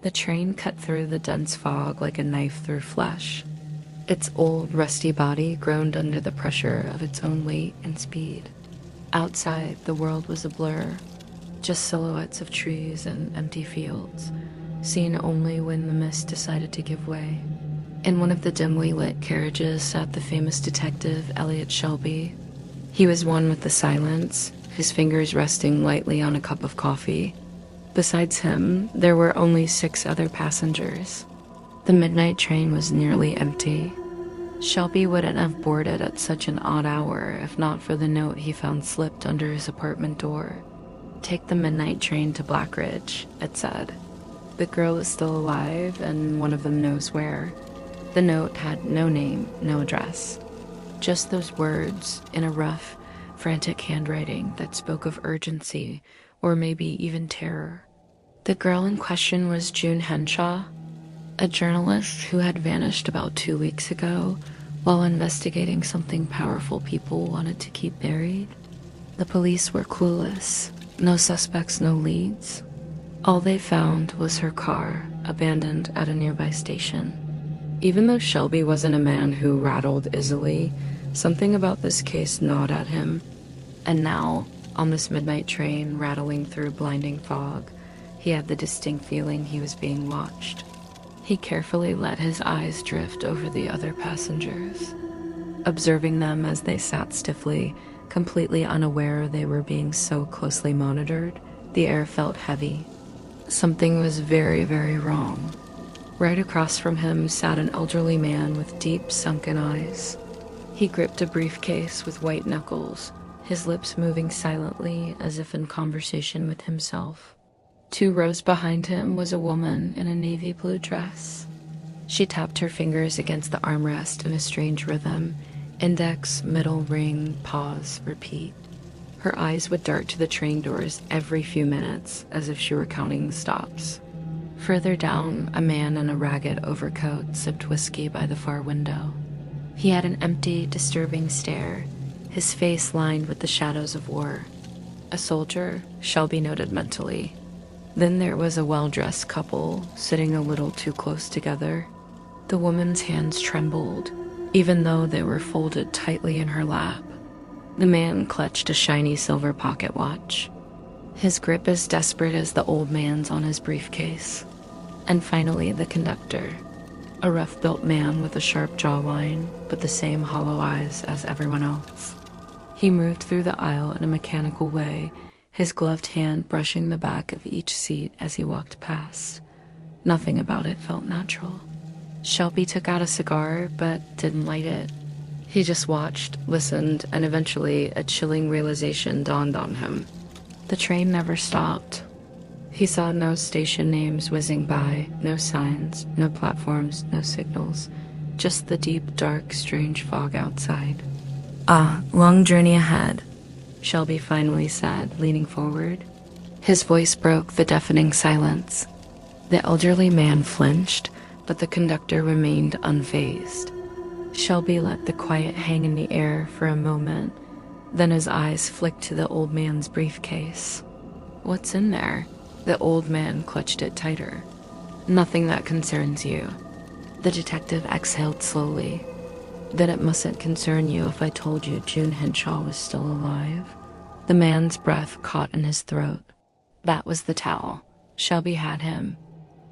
The train cut through the dense fog like a knife through flesh. Its old, rusty body groaned under the pressure of its own weight and speed. Outside, the world was a blur, just silhouettes of trees and empty fields, seen only when the mist decided to give way. In one of the dimly lit carriages sat the famous detective Elliot Shelby. He was one with the silence, his fingers resting lightly on a cup of coffee. Besides him, there were only 6 other passengers. The midnight train was nearly empty. Shelby wouldn't have boarded at such an odd hour if not for the note he found slipped under his apartment door. "Take the midnight train to Blackridge," it said. "The girl is still alive, and one of them knows where." The note had no name, no address. Just those words in a rough, frantic handwriting that spoke of urgency, or maybe even terror. The girl in question was June Henshaw, a journalist who had vanished about 2 weeks ago while investigating something powerful people wanted to keep buried. The police were clueless. No suspects, no leads. All they found was her car, abandoned at a nearby station. Even though Shelby wasn't a man who rattled easily, something about this case gnawed at him. And now, on this midnight train rattling through blinding fog, he had the distinct feeling he was being watched. He carefully let his eyes drift over the other passengers, observing them as they sat stiffly, completely unaware they were being so closely monitored. The air felt heavy. Something was very, very wrong. Right across from him sat an elderly man with deep, sunken eyes. He gripped a briefcase with white knuckles, his lips moving silently as if in conversation with himself. 2 rows behind him was a woman in a navy blue dress. She tapped her fingers against the armrest in a strange rhythm. Index, middle, ring, pause, repeat. Her eyes would dart to the train doors every few minutes, as if she were counting the stops. Further down, a man in a ragged overcoat sipped whiskey by the far window. He had an empty, disturbing stare, his face lined with the shadows of war. A soldier, Shelby noted mentally. Then there was a well-dressed couple, sitting a little too close together. The woman's hands trembled, even though they were folded tightly in her lap. The man clutched a shiny silver pocket watch, his grip as desperate as the old man's on his briefcase. And finally, the conductor, a rough-built man with a sharp jawline, but the same hollow eyes as everyone else. He moved through the aisle in a mechanical way, his gloved hand brushing the back of each seat as he walked past. Nothing about it felt natural. Shelby took out a cigar, but didn't light it. He just watched, listened, and eventually a chilling realization dawned on him. The train never stopped. He saw no station names whizzing by, no signs, no platforms, no signals, just the deep, dark, strange fog outside. "Ah, long journey ahead," Shelby finally said, leaning forward. His voice broke the deafening silence. The elderly man flinched, but the conductor remained unfazed. Shelby let the quiet hang in the air for a moment, then his eyes flicked to the old man's briefcase. "What's in there?" The old man clutched it tighter. "Nothing that concerns you." The detective exhaled slowly. "Then it mustn't concern you if I told you June Henshaw was still alive?" The man's breath caught in his throat. That was the towel. Shelby had him.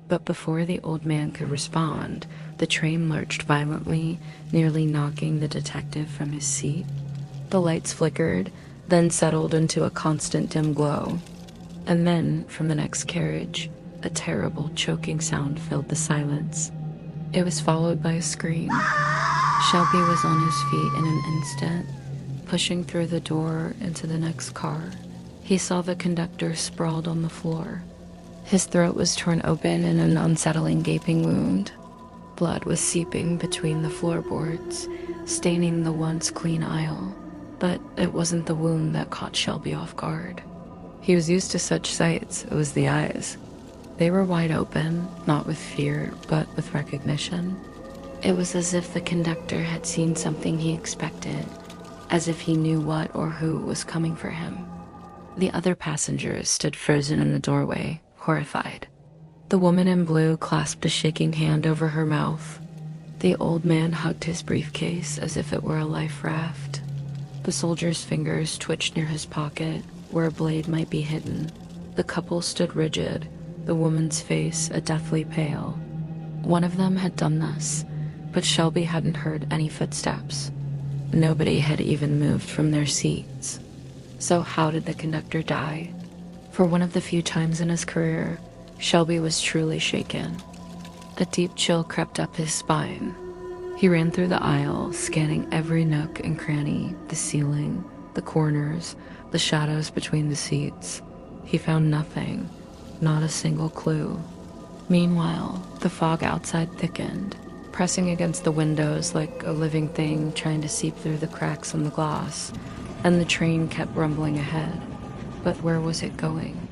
But before the old man could respond, the train lurched violently, nearly knocking the detective from his seat. The lights flickered, then settled into a constant dim glow. And then, from the next carriage, a terrible choking sound filled the silence. It was followed by a scream. Shelby was on his feet in an instant, pushing through the door into the next car. He saw the conductor sprawled on the floor. His throat was torn open in an unsettling gaping wound. Blood was seeping between the floorboards, staining the once clean aisle. But it wasn't the wound that caught Shelby off guard. He was used to such sights. It was the eyes. They were wide open, not with fear, but with recognition. It was as if the conductor had seen something he expected, as if he knew what or who was coming for him. The other passengers stood frozen in the doorway, horrified. The woman in blue clasped a shaking hand over her mouth. The old man hugged his briefcase as if it were a life raft. The soldier's fingers twitched near his pocket, where a blade might be hidden. The couple stood rigid, the woman's face a deathly pale. One of them had done this, but Shelby hadn't heard any footsteps. Nobody had even moved from their seats. So how did the conductor die? For one of the few times in his career, Shelby was truly shaken. A deep chill crept up his spine. He ran through the aisle, scanning every nook and cranny, the ceiling, the corners, the shadows between the seats. He found nothing, not a single clue. Meanwhile, the fog outside thickened, pressing against the windows like a living thing trying to seep through the cracks in the glass, and the train kept rumbling ahead. But where was it going?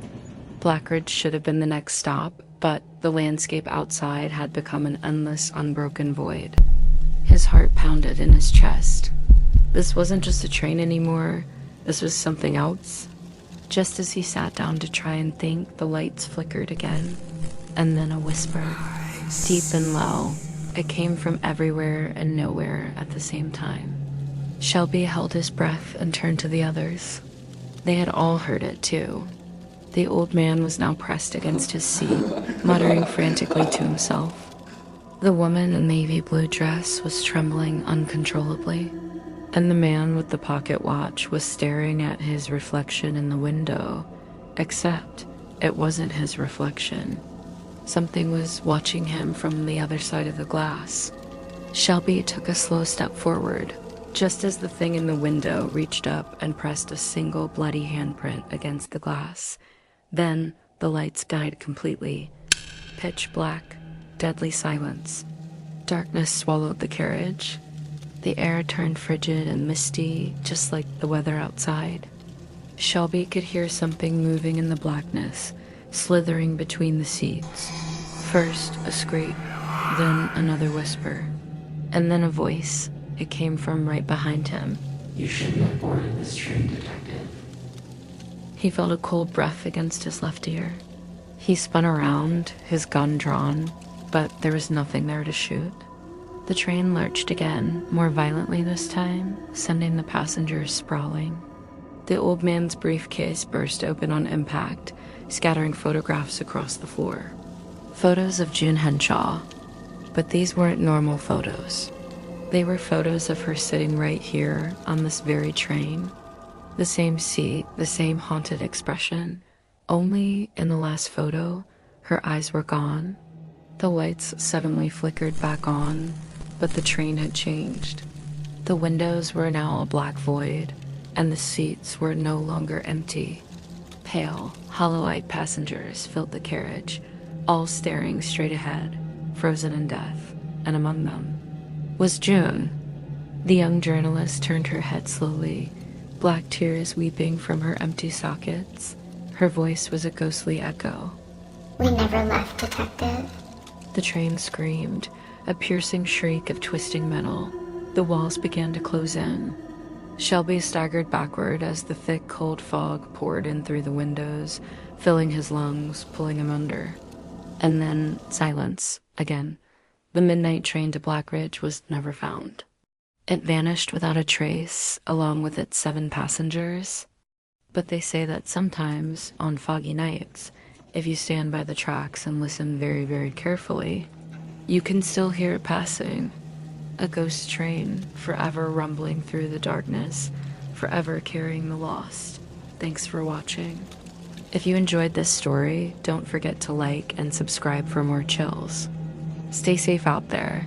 Blackridge should have been the next stop, but the landscape outside had become an endless, unbroken void. His heart pounded in his chest. This wasn't just a train anymore, this was something else. Just as he sat down to try and think, the lights flickered again, and then a whisper, deep and low. It came from everywhere and nowhere at the same time. Shelby held his breath and turned to the others. They had all heard it too. The old man was now pressed against his seat, muttering frantically to himself. The woman in the navy blue dress was trembling uncontrollably, and the man with the pocket watch was staring at his reflection in the window, except it wasn't his reflection. Something was watching him from the other side of the glass. Shelby took a slow step forward, just as the thing in the window reached up and pressed a single bloody handprint against the glass. Then the lights died completely. Pitch black, deadly silence. Darkness swallowed the carriage. The air turned frigid and misty, just like the weather outside. Shelby could hear something moving in the blackness, slithering between the seats. First a scream, then another whisper, and then a voice. It came from right behind him. "You shouldn't have boarded this train, detective." He felt a cold breath against his left ear. He spun around, his gun drawn, but there was nothing there to shoot. The train lurched again, more violently this time, sending the passengers sprawling. The old man's briefcase burst open on impact, scattering photographs across the floor. Photos of June Henshaw. But these weren't normal photos. They were photos of her sitting right here on this very train. The same seat, the same haunted expression. Only in the last photo, her eyes were gone. The lights suddenly flickered back on, but the train had changed. The windows were now a black void, and the seats were no longer empty. Pale, hollow-eyed passengers filled the carriage, all staring straight ahead, frozen in death, and among them was June. The young journalist turned her head slowly, black tears weeping from her empty sockets. Her voice was a ghostly echo. "We never left, Detective." The train screamed, a piercing shriek of twisting metal. The walls began to close in. Shelby staggered backward as the thick, cold fog poured in through the windows, filling his lungs, pulling him under. And then silence again. The midnight train to Blackridge was never found. It vanished without a trace, along with its 7 passengers. But they say that sometimes, on foggy nights, if you stand by the tracks and listen very, very carefully, you can still hear it passing. A ghost train, forever rumbling through the darkness, forever carrying the lost. Thanks for watching. If you enjoyed this story, don't forget to like and subscribe for more chills. Stay safe out there.